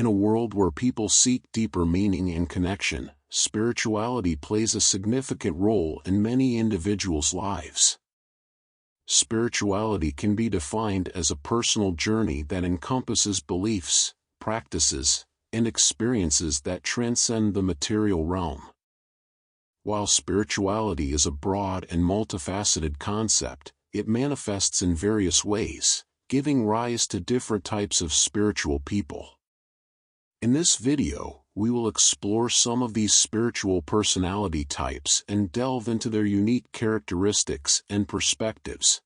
In a world where people seek deeper meaning and connection, spirituality plays a significant role in many individuals' lives. Spirituality can be defined as a personal journey that encompasses beliefs, practices, and experiences that transcend the material realm. While spirituality is a broad and multifaceted concept, it manifests in various ways, giving rise to different types of spiritual people. In this video, we will explore some of these spiritual personality types and delve into their unique characteristics and perspectives.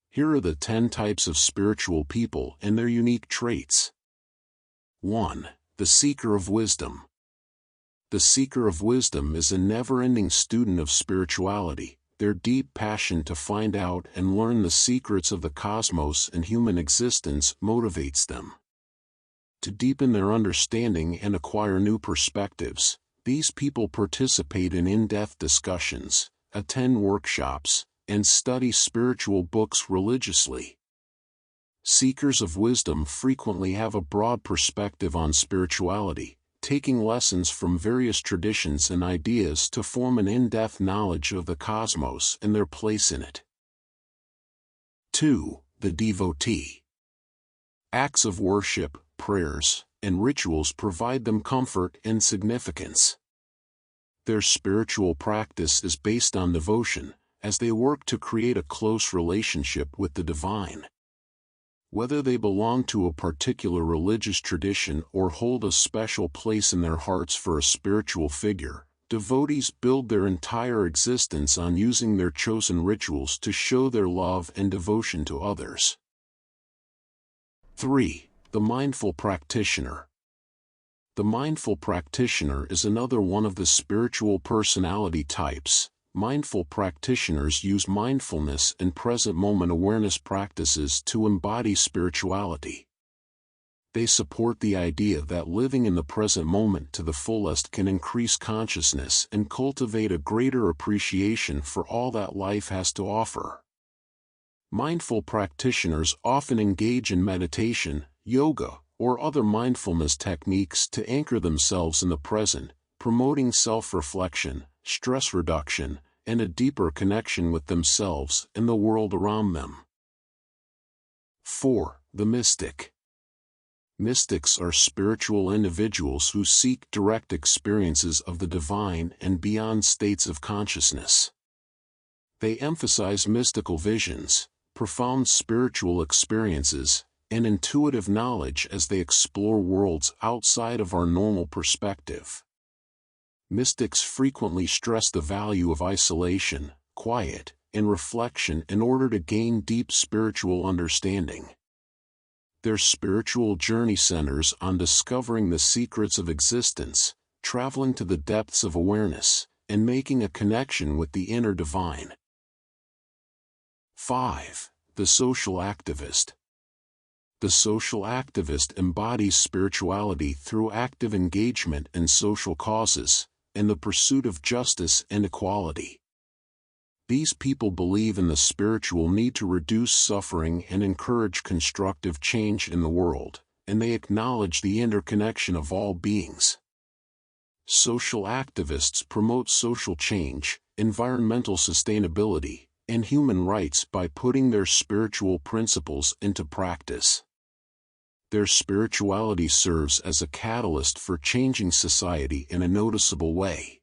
Here are the 10 types of spiritual people and their unique traits. 1. The Seeker of Wisdom. The seeker of wisdom is a never-ending student of spirituality. Their deep passion to find out and learn the secrets of the cosmos and human existence motivates them. To deepen their understanding and acquire new perspectives, these people participate in in-depth discussions, attend workshops, and study spiritual books religiously. Seekers of wisdom frequently have a broad perspective on spirituality, taking lessons from various traditions and ideas to form an in-depth knowledge of the cosmos and their place in it. 2. The Devotee. Acts of worship, prayers, and rituals provide them comfort and significance. Their spiritual practice is based on devotion, as they work to create a close relationship with the divine. Whether they belong to a particular religious tradition or hold a special place in their hearts for a spiritual figure, devotees build their entire existence on using their chosen rituals to show their love and devotion to others. 3. The Mindful Practitioner. The mindful practitioner is another one of the spiritual personality types. Mindful practitioners use mindfulness and present moment awareness practices to embody spirituality. They support the idea that living in the present moment to the fullest can increase consciousness and cultivate a greater appreciation for all that life has to offer. Mindful practitioners often engage in meditation, yoga, or other mindfulness techniques to anchor themselves in the present, promoting self-reflection, stress reduction, and a deeper connection with themselves and the world around them. 4. The Mystic. Mystics are spiritual individuals who seek direct experiences of the divine and beyond states of consciousness. They emphasize mystical visions, profound spiritual experiences, and intuitive knowledge as they explore worlds outside of our normal perspective. Mystics frequently stress the value of isolation, quiet, and reflection in order to gain deep spiritual understanding. Their spiritual journey centers on discovering the secrets of existence, traveling to the depths of awareness, and making a connection with the inner divine. 5. The Social Activist. The social activist embodies spirituality through active engagement in social causes, and the pursuit of justice and equality. These people believe in the spiritual need to reduce suffering and encourage constructive change in the world, and they acknowledge the interconnection of all beings. Social activists promote social change, environmental sustainability, and human rights by putting their spiritual principles into practice. Their spirituality serves as a catalyst for changing society in a noticeable way.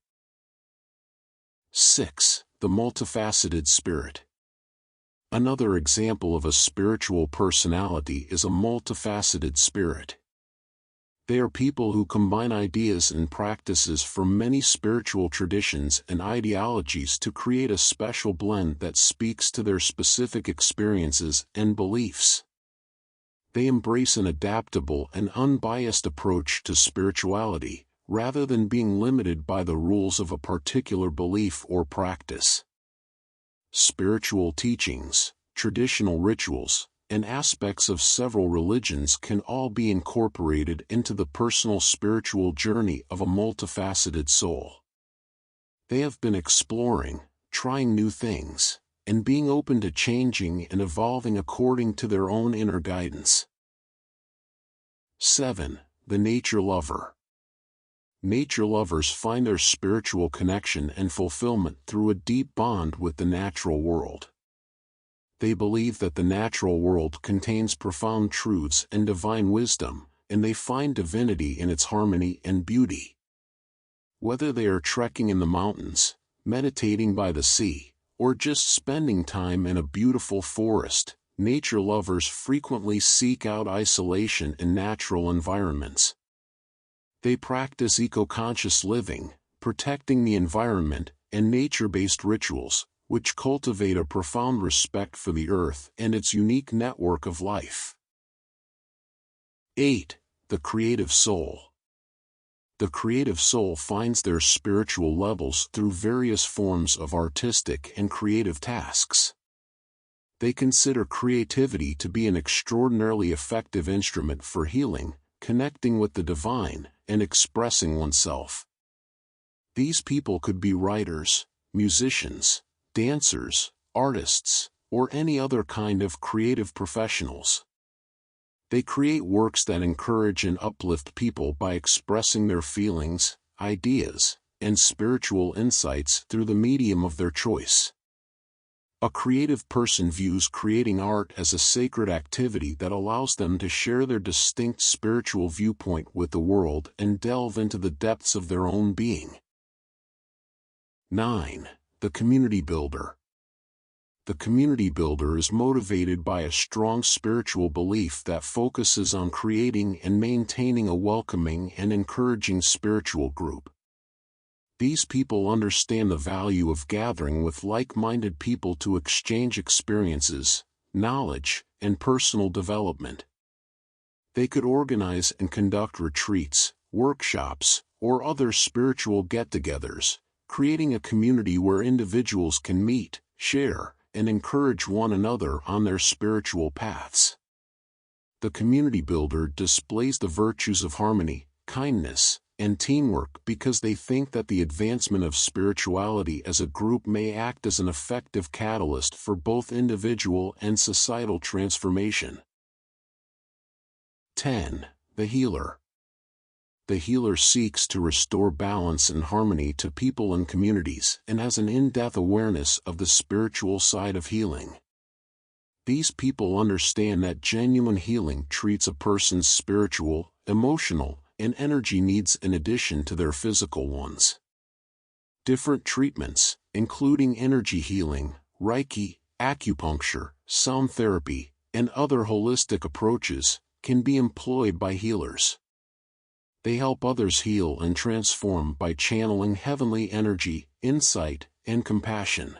6. The Multifaceted Spirit. Another example of a spiritual personality is a multifaceted spirit. They are people who combine ideas and practices from many spiritual traditions and ideologies to create a special blend that speaks to their specific experiences and beliefs. They embrace an adaptable and unbiased approach to spirituality, rather than being limited by the rules of a particular belief or practice. Spiritual teachings, traditional rituals, and aspects of several religions can all be incorporated into the personal spiritual journey of a multifaceted soul. They have been exploring, trying new things, and being open to changing and evolving according to their own inner guidance. 7. The nature lover. Nature lovers find their spiritual connection and fulfillment through a deep bond with the natural world. They believe that the natural world contains profound truths and divine wisdom, and they find divinity in its harmony and beauty. Whether they are trekking in the mountains, meditating by the sea, or just spending time in a beautiful forest, nature lovers frequently seek out isolation in natural environments. They practice eco-conscious living, protecting the environment, and nature-based rituals, which cultivate a profound respect for the earth and its unique network of life. 8. The creative soul. The creative soul finds their spiritual levels through various forms of artistic and creative tasks. They consider creativity to be an extraordinarily effective instrument for healing, connecting with the divine, and expressing oneself. These people could be writers, musicians, dancers, artists, or any other kind of creative professionals. They create works that encourage and uplift people by expressing their feelings, ideas, and spiritual insights through the medium of their choice. A creative person views creating art as a sacred activity that allows them to share their distinct spiritual viewpoint with the world and delve into the depths of their own being. 9. The community builder. The community builder is motivated by a strong spiritual belief that focuses on creating and maintaining a welcoming and encouraging spiritual group. These people understand the value of gathering with like-minded people to exchange experiences, knowledge, and personal development. They could organize and conduct retreats, workshops, or other spiritual get-togethers, creating a community where individuals can meet, share, and encourage one another on their spiritual paths. The community builder displays the virtues of harmony, kindness, and teamwork because they think that the advancement of spirituality as a group may act as an effective catalyst for both individual and societal transformation. 10. The healer. The healer seeks to restore balance and harmony to people and communities and has an in-depth awareness of the spiritual side of healing. These people understand that genuine healing treats a person's spiritual, emotional, and energy needs in addition to their physical ones. Different treatments, including energy healing, Reiki, acupuncture, sound therapy, and other holistic approaches, can be employed by healers. They help others heal and transform by channeling heavenly energy, insight, and compassion.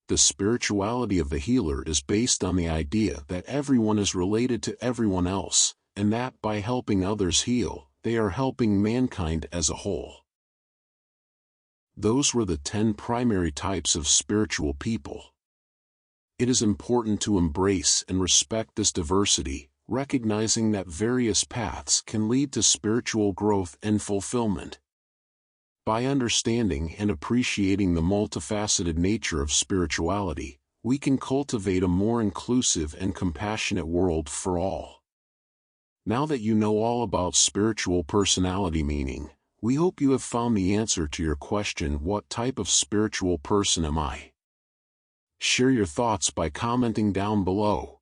The spirituality of the healer is based on the idea that everyone is related to everyone else, and that by helping others heal, they are helping mankind as a whole. Those were the 10 primary types of spiritual people. It is important to embrace and respect this diversity, recognizing that various paths can lead to spiritual growth and fulfillment. By understanding and appreciating the multifaceted nature of spirituality, we can cultivate a more inclusive and compassionate world for all. Now that you know all about spiritual personality meaning, we hope you have found the answer to your question, what type of spiritual person am I? Share your thoughts by commenting down below.